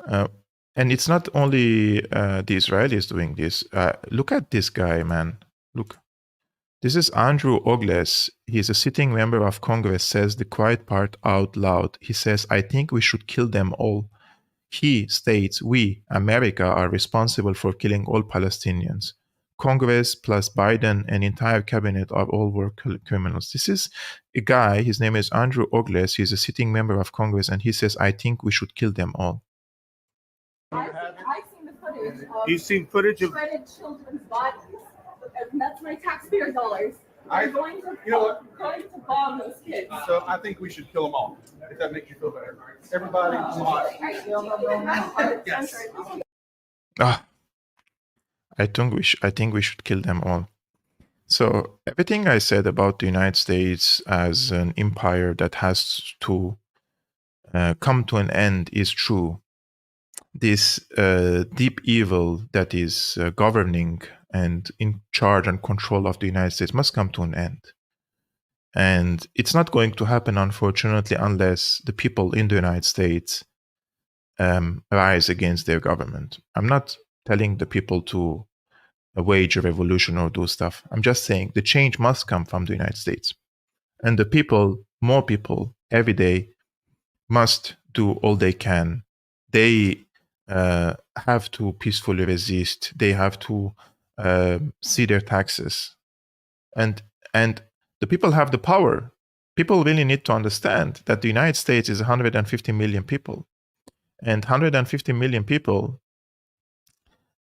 And it's not only the Israelis doing this. Look at this guy, man. Look. This is Andrew Ogles. He's a sitting member of Congress, says the quiet part out loud. He says, I think we should kill them all. He states, we, America, are responsible for killing all Palestinians. Congress plus Biden and entire cabinet are all war criminals. This is a guy, his name is Andrew Ogles. He's a sitting member of Congress, and he says, I think we should kill them all. I've seen the footage. You've seen footage of shredded children's bodies. And that's my taxpayer dollars. I- I'm going to you know what? going to bomb those kids. So I think we should kill them all, if that makes you feel better. Everybody, yes. I think we should kill them all. So everything I said about the United States as an empire that has to come to an end is true. This deep evil that is governing and in charge and control of the United States must come to an end. And it's not going to happen, unfortunately, unless the people in the United States rise against their government. I'm not telling the people to wage a revolution or do stuff. I'm just saying the change must come from the United States. And the people, more people, every day, must do all they can. They have to peacefully resist. They have to see their taxes. And the people have the power. People really need to understand that the United States is 150 million people. And 150 million people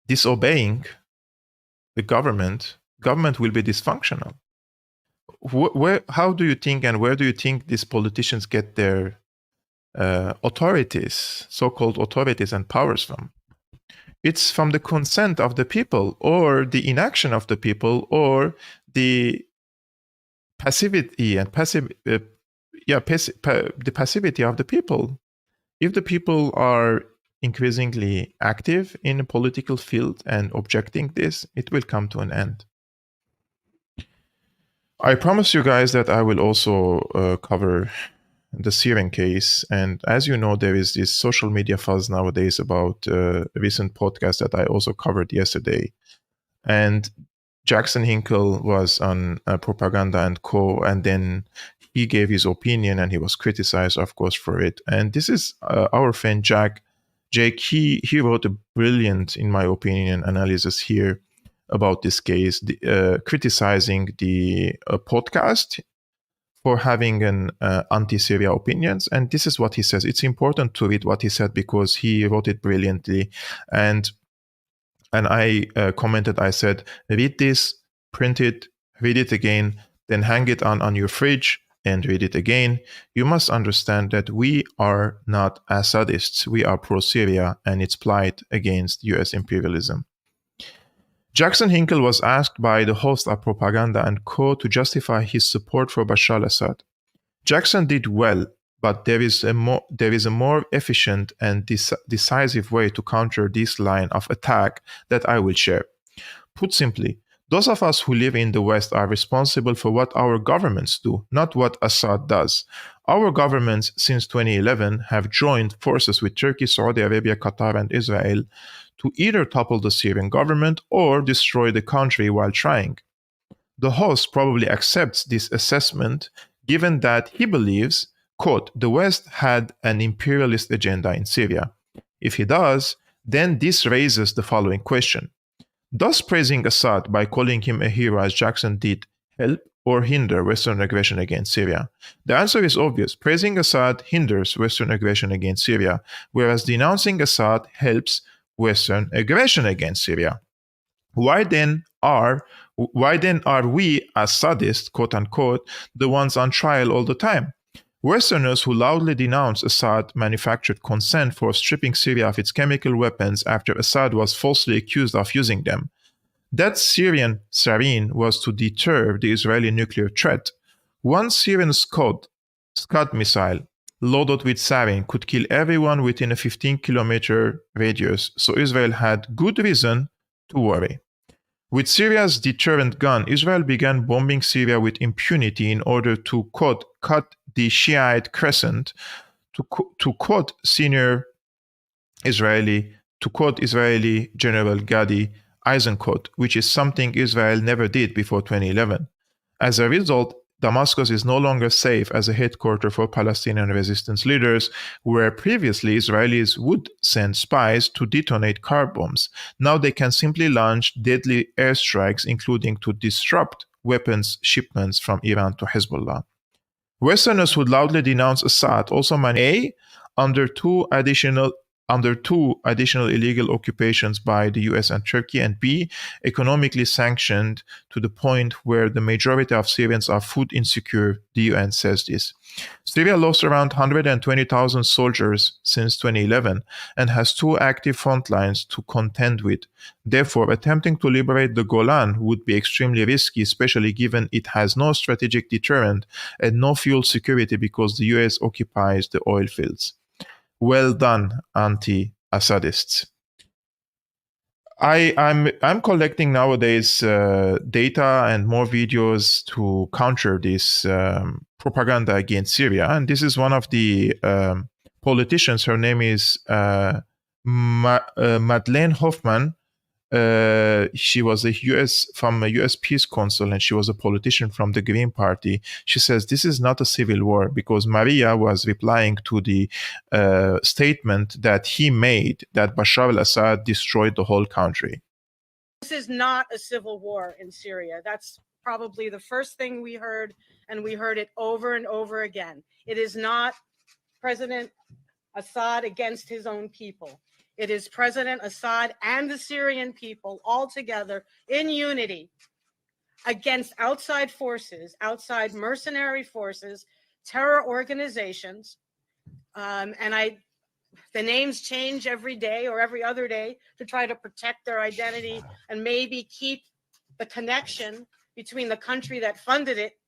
disobeying the government will be dysfunctional. How do you think and where do you think these politicians get their authorities, so-called authorities and powers from? It's from the consent of the people, or the inaction of the people, or the passivity and the passivity of the people. If the people are increasingly active in the political field and objecting this, it will come to an end. I promise you guys that I will also cover the Syrian case. And as you know, there is this social media fuzz nowadays about a recent podcast that I also covered yesterday. And Jackson Hinkle was on Propaganda and Co. And then he gave his opinion and he was criticized, of course, for it. And this is our friend Jake. He wrote a brilliant, in my opinion, analysis here about this case, criticizing the podcast for having an anti-Syria opinions. And this is what he says. It's important to read what he said because he wrote it brilliantly. And I commented, I said, read this, print it, read it again, then hang it on your fridge and read it again. You must understand that we are not Assadists. We are pro-Syria and its plight against US imperialism. Jackson Hinkle was asked by the host of Propaganda and Co. to justify his support for Bashar al-Assad. Jackson did well, but there is a more efficient and decisive way to counter this line of attack that I will share. Put simply, those of us who live in the West are responsible for what our governments do, not what Assad does. Our governments since 2011 have joined forces with Turkey, Saudi Arabia, Qatar, and Israel to either topple the Syrian government or destroy the country while trying. The host probably accepts this assessment given that he believes, quote, the West had an imperialist agenda in Syria. If he does, then this raises the following question. Does praising Assad by calling him a hero as Jackson did help or hinder Western aggression against Syria? The answer is obvious. Praising Assad hinders Western aggression against Syria, whereas denouncing Assad helps Western aggression against Syria. Why then are we, as sadists, quote unquote, the ones on trial all the time? Westerners who loudly denounced Assad manufactured consent for stripping Syria of its chemical weapons after Assad was falsely accused of using them. That Syrian sarin was to deter the Israeli nuclear threat. One Syrian Scud missile loaded with sarin could kill everyone within a 15-kilometer radius, so Israel had good reason to worry. With Syria's deterrent gun, Israel began bombing Syria with impunity in order to, quote, cut the Shiite crescent, to quote Israeli General Gadi Eisenkot, which is something Israel never did before 2011. As a result, Damascus is no longer safe as a headquarters for Palestinian resistance leaders, where previously Israelis would send spies to detonate car bombs. Now they can simply launch deadly airstrikes, including to disrupt weapons shipments from Iran to Hezbollah. Westerners would loudly denounce Assad also managed under two additional illegal occupations by the US and Turkey, and B, economically sanctioned to the point where the majority of Syrians are food insecure, the UN says this. Syria lost around 120,000 soldiers since 2011 and has two active front lines to contend with. Therefore, attempting to liberate the Golan would be extremely risky, especially given it has no strategic deterrent and no fuel security because the US occupies the oil fields. Well done, anti-Assadists. I'm collecting nowadays data and more videos to counter this propaganda against Syria, and this is one of the politicians. Her name is Madeleine Hoffman. She was a US Peace Council, and she was a politician from the Green Party. She says this is not a civil war because Maria was replying to the statement that he made that Bashar al-Assad destroyed the whole country. This is not a civil war in Syria. That's probably the first thing we heard, and we heard it over and over again. It is not President Assad against his own people. It is President Assad and the Syrian people all together in unity against outside forces, outside mercenary forces, terror organizations. The names change every day or every other day to try to protect their identity and maybe keep the connection between the country that funded it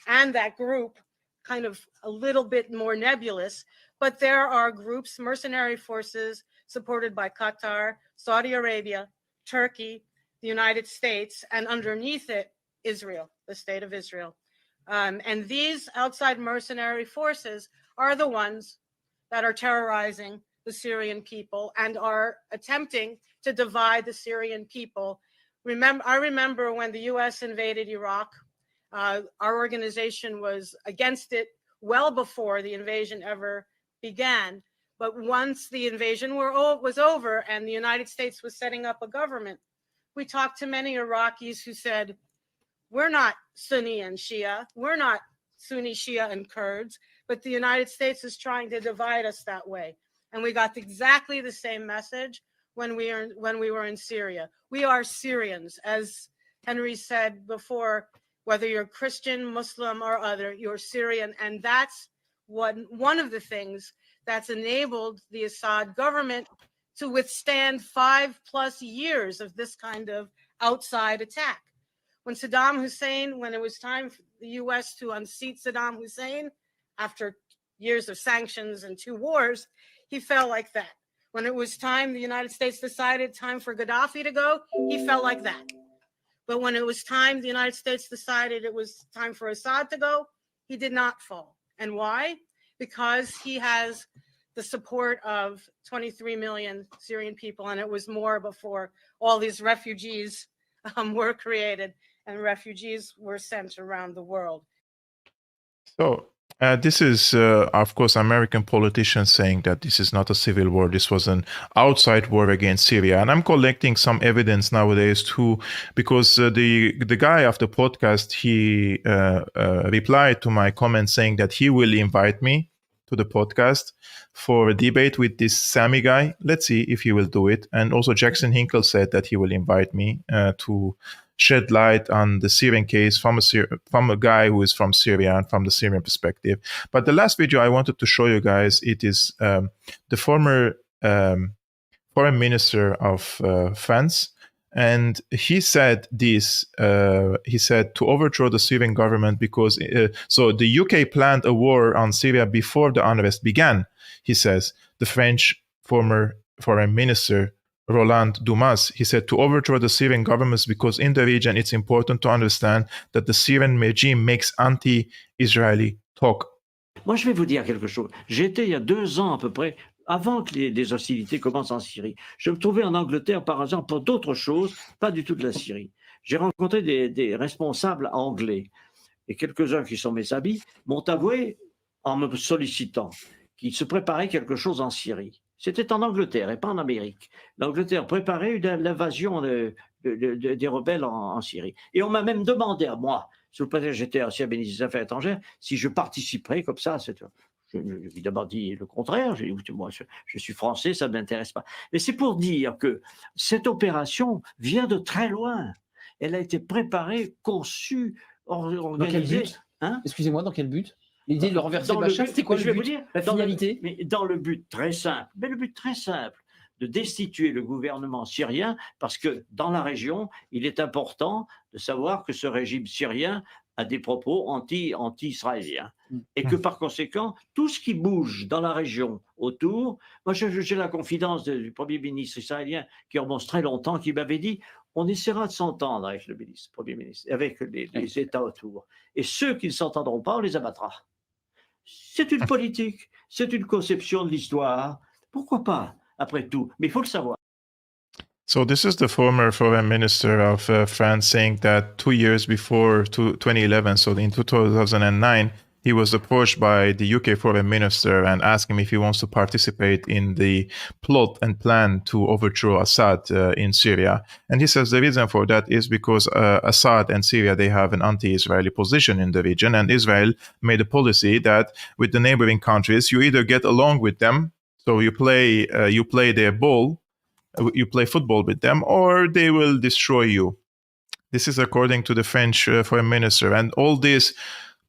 and that group kind of a little bit more nebulous. But there are groups, mercenary forces, supported by Qatar, Saudi Arabia, Turkey, the United States, and underneath it, Israel, the state of Israel. And these outside mercenary forces are the ones that are terrorizing the Syrian people and are attempting to divide the Syrian people. I remember when the US invaded Iraq, our organization was against it well before the invasion ever began. But once the invasion was over and the United States was setting up a government, we talked to many Iraqis who said, we're not Sunni and Shia, we're not Sunni, Shia, and Kurds, but the United States is trying to divide us that way. And we got exactly the same message when we were in Syria. We are Syrians, as Henry said before, whether you're Christian, Muslim, or other, you're Syrian. And that's one of the things that's enabled the Assad government to withstand 5+ years of this kind of outside attack. When it was time for the US to unseat Saddam Hussein after years of sanctions and 2 wars, he fell like that. When it was time, the United States decided time for Gaddafi to go, he fell like that. But when it was time, the United States decided it was time for Assad to go, he did not fall. And why? Because he has the support of 23 million Syrian people, and it was more before all these refugees were created and refugees were sent around the world. So this is, of course, American politicians saying that this is not a civil war. This was an outside war against Syria. And I'm collecting some evidence nowadays too, because the guy of the podcast, he replied to my comment saying that he will invite me to the podcast for a debate with this Sami guy. Let's see if he will do it. And also Jackson Hinkle said that he will invite me to shed light on the Syrian case from a guy who is from Syria and from the Syrian perspective. But the last video I wanted to show you guys, it is the former foreign minister of France. And he said this, he said to overthrow the Syrian government because, so the UK planned a war on Syria before the unrest began, he says. The French former foreign minister, Roland Dumas, he said to overthrow the Syrian governments because in the region it's important to understand that the Syrian regime makes anti-Israeli talk. Moi, je vais vous dire quelque chose. J'étais il y a 2 ans à peu près, avant que les hostilités commencent en Syrie. Je me trouvais en Angleterre par hasard pour d'autres choses, pas du tout de la Syrie. J'ai rencontré des responsables anglais et quelques-uns qui sont mes amis m'ont avoué, en me sollicitant, qu'ils se préparaient quelque chose en Syrie. C'était en Angleterre et pas en Amérique. L'Angleterre préparait l'invasion des rebelles en Syrie. Et on m'a même demandé à moi, sous le prétexte que j'étais ancien ministre des Affaires étrangères, si je participerais comme ça. J'ai évidemment dit le contraire. J'ai dit, écoutez, moi, je suis français, ça ne m'intéresse pas. Mais c'est pour dire que cette opération vient de très loin. Elle a été préparée, conçue, organisée. Dans quel but Excusez-moi, dans quel but? L'idée de renverser Bachar, c'était quoi le but? La finalité? Mais dans le but très simple, de destituer le gouvernement syrien, parce que dans la région, il est important de savoir que ce régime syrien a des propos anti-israéliens. Et que par conséquent, tout ce qui bouge dans la région autour, moi j'ai la confidence du Premier ministre israélien qui remonte très longtemps, qui m'avait dit on essaiera de s'entendre avec le Premier ministre, avec les États autour. Et ceux qui ne s'entendront pas, on les abattra. C'est une politique, c'est une conception de l'histoire. Pourquoi pas, après tout? Mais il faut le savoir. So this is the former foreign minister of France saying that 2 years before 2011, so in 2009, he was approached by the UK foreign minister and asked him if he wants to participate in the plot and plan to overthrow Assad in Syria. And he says the reason for that is because Assad and Syria, they have an anti-Israeli position in the region. And Israel made a policy that with the neighboring countries, you either get along with them, so you play their ball, you play football with them, or they will destroy you. This is according to the French foreign minister. And all these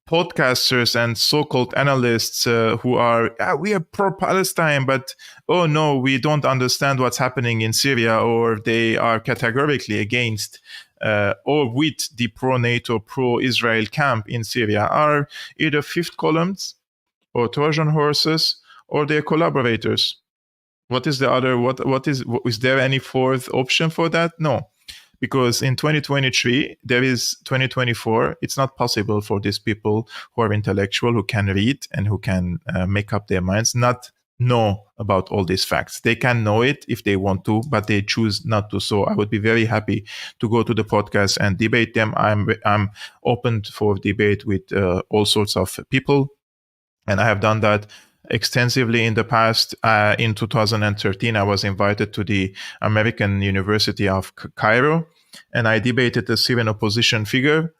podcasters and so-called analysts who are, we are pro-Palestine, but oh no, we don't understand what's happening in Syria, or they are categorically against or with the pro-NATO, pro-Israel camp in Syria, are either fifth columns or Trojan horses, or their collaborators. What is the other? Is there any fourth option for that? No, because in 2023 there is 2024. It's not possible for these people who are intellectual, who can read and who can make up their minds, not know about all these facts. They can know it if they want to, but they choose not to. So I would be very happy to go to the podcast and debate them. I'm open for debate with all sorts of people, and I have done that extensively in the past. In 2013, I was invited to the American University of Cairo, and I debated a Syrian opposition figure.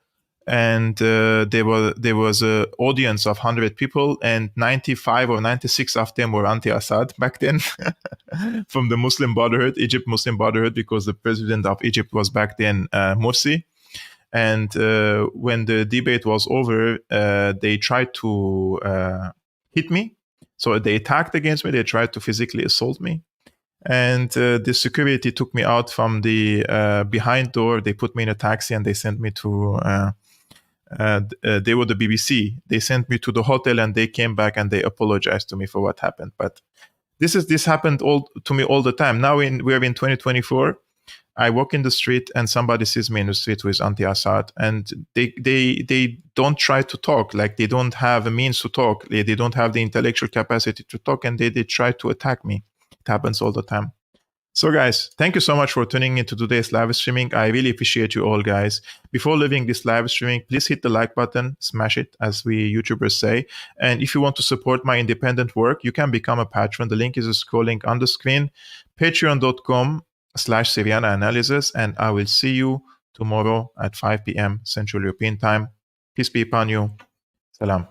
And there was an audience of 100 people, and 95 or 96 of them were anti-Assad back then, from the Muslim Brotherhood, Egypt Muslim Brotherhood, because the president of Egypt was back then Morsi. And when the debate was over, they tried to hit me. So they attacked against me. They tried to physically assault me. And the security took me out from the behind door. They put me in a taxi and they sent me to, they were the BBC. They sent me to the hotel and they came back and they apologized to me for what happened. But this happened to me all the time. Now we're in 2024. I walk in the street and somebody sees me in the street who is anti-Assad, and they don't try to talk, like they don't have a means to talk. They don't have the intellectual capacity to talk, and they try to attack me. It happens all the time. So guys, thank you so much for tuning into today's live streaming. I really appreciate you all, guys. Before leaving this live streaming, please hit the like button, smash it, as we YouTubers say. And if you want to support my independent work, you can become a patron. The link is scrolling on the screen, patreon.com/Syriana Analysis, and I will see you tomorrow at 5 p.m. Central European Time. Peace be upon you. Salam.